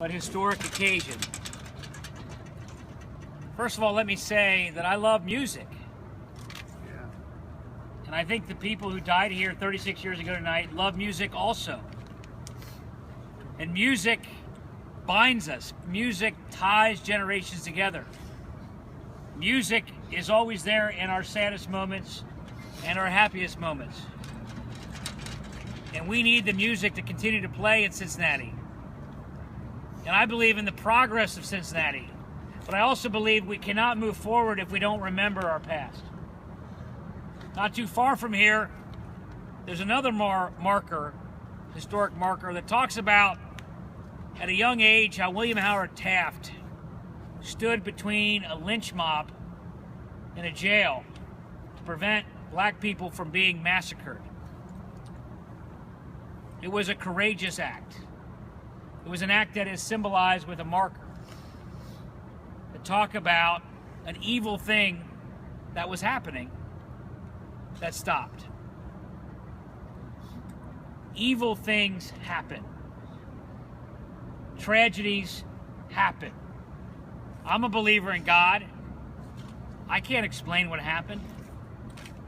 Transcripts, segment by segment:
but historic occasion. First of all, let me say that I love music. And I think the people who died here 36 years ago tonight love music also. And music binds us. Music ties generations together. Music is always there in our saddest moments and our happiest moments. And we need the music to continue to play in Cincinnati. And I believe in the progress of Cincinnati. But I also believe we cannot move forward if we don't remember our past. Not too far from here, there's another marker, historic marker, that talks about, at a young age, how William Howard Taft stood between a lynch mob and a jail to prevent black people from being massacred. It was a courageous act. It was an act that is symbolized with a marker that talk about an evil thing that was happening that stopped. Evil things happen. Tragedies happen. I'm a believer in God. I can't explain what happened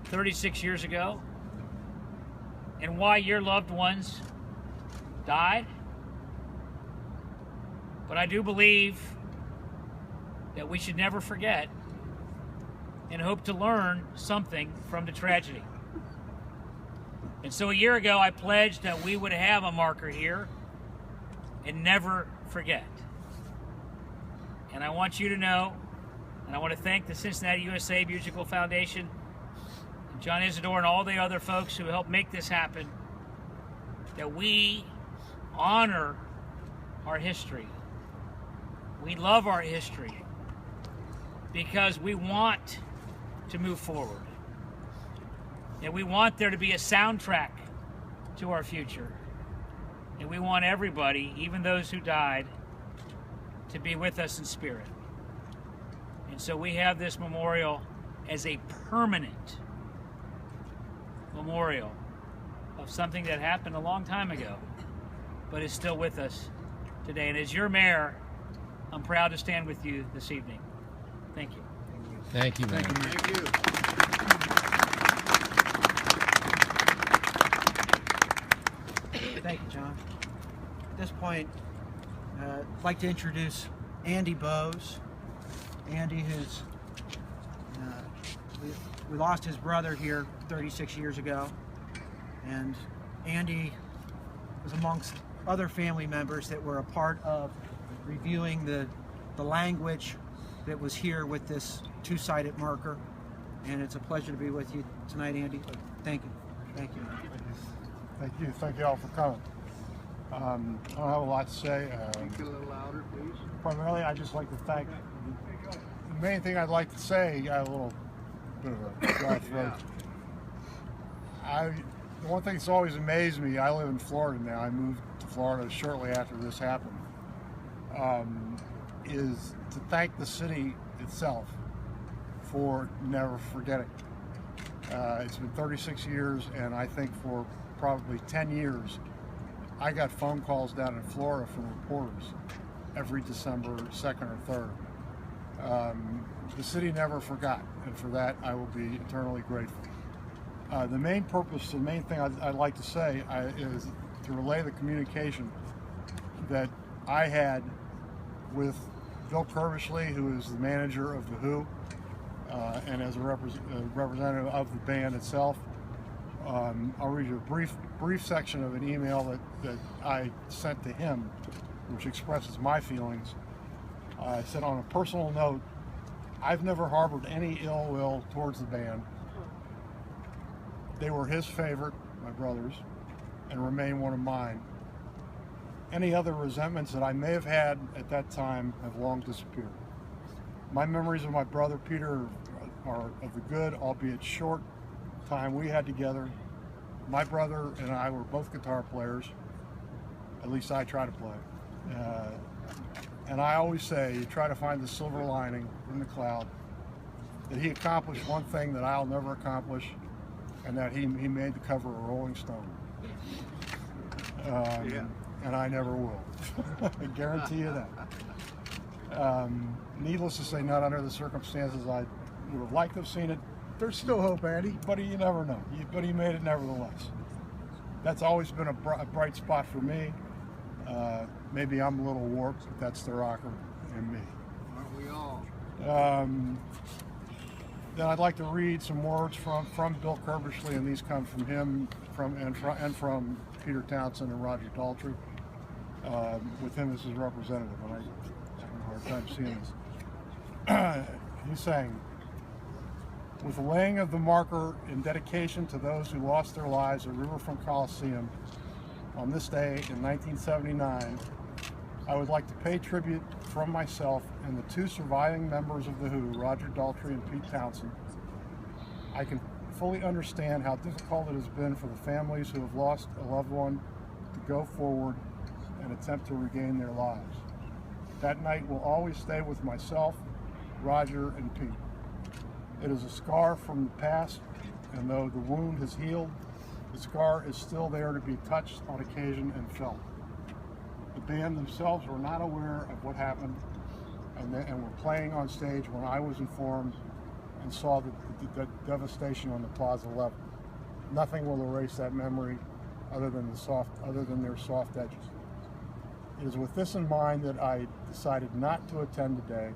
36 years ago and why your loved ones died. But I do believe that we should never forget and hope to learn something from the tragedy. And so a year ago, I pledged that we would have a marker here and never forget. And I want you to know, and I want to thank the Cincinnati USA Musical Foundation, and John Isidore and all the other folks who helped make this happen, that we honor our history. We love our history because we want to move forward. And we want there to be a soundtrack to our future. And we want everybody, even those who died, to be with us in spirit. And so we have this memorial as a permanent memorial of something that happened a long time ago, but is still with us today. And as your mayor, I'm proud to stand with you this evening. Thank you. Thank you, man. Thank you. Thank you, John. At this point, I'd like to introduce Andy Bowes. Andy, who's we lost his brother here 36 years ago, and Andy was amongst other family members that were a part of reviewing the language that was here with this two-sided marker. And it's a pleasure to be with you tonight, Andy. Thank you. Thank you. Thank you. Thank you all for coming. I don't have a lot to say. Speak a little louder, please. Primarily, I just like to thank. The main thing I'd like to say, I have a little bit of a dry throat. The one thing that's always amazed me, I live in Florida now. I moved to Florida shortly after this happened. Is to thank the city itself for never forgetting. It's been 36 years, and I think for probably 10 years, I got phone calls down in Florida from reporters every December 2nd or 3rd. The city never forgot, and for that I will be eternally grateful. The main purpose, the main thing I'd like to say is to relay the communication that I had with Bill Curbishley, who is the manager of The Who, and as a representative of the band itself. I'll read you a brief section of an email that I sent to him, which expresses my feelings. I said, on a personal note, I've never harbored any ill will towards the band. They were his favorite, my brothers, and remain one of mine. Any other resentments that I may have had at that time have long disappeared. My memories of my brother Peter are of the good, albeit short, time we had together. My brother and I were both guitar players. At least I try to play. And I always say, you try to find the silver lining in the cloud, that he accomplished one thing that I'll never accomplish, and that he made the cover of Rolling Stone. and I never will. I guarantee you that. Needless to say, not under the circumstances I would have liked to have seen it. There's still hope, Andy. But you never know. But he made it nevertheless. That's always been a bright spot for me. Maybe I'm a little warped, but that's the rocker in me. Aren't we all? Then I'd like to read some words from Bill Curbishley, and these come from him and from Peter Townsend and Roger Daltrey, with him as his representative. And I have a hard time seeing this. He's saying, with the laying of the marker in dedication to those who lost their lives at Riverfront Coliseum on this day in 1979, I would like to pay tribute from myself and the two surviving members of The Who, Roger Daltrey and Pete Townsend. I can fully understand how difficult it has been for the families who have lost a loved one to go forward and attempt to regain their lives. That night will always stay with myself, Roger, and Pete. It is a scar from the past, and though the wound has healed, the scar is still there to be touched on occasion and felt. The band themselves were not aware of what happened and were playing on stage when I was informed and saw the devastation on the plaza level. Nothing will erase that memory other than their soft edges. It is with this in mind that I decided not to attend today,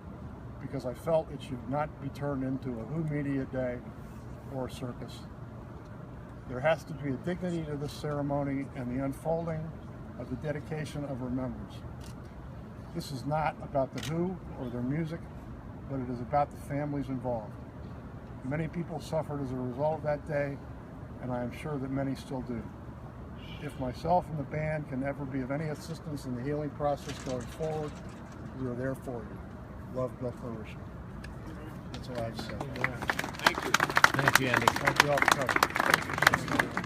because I felt it should not be turned into a Who Media Day or a circus. There has to be a dignity to this ceremony and the unfolding of the dedication of remembrance. This is not about the Who or their music, but it is about the families involved. Many people suffered as a result of that day, and I am sure that many still do. If myself and the band can ever be of any assistance in the healing process going forward, we are there for you. Love, Bill Curbishley. That's all I have to say. Thank you. Thank you, Andy. Thank you all for coming.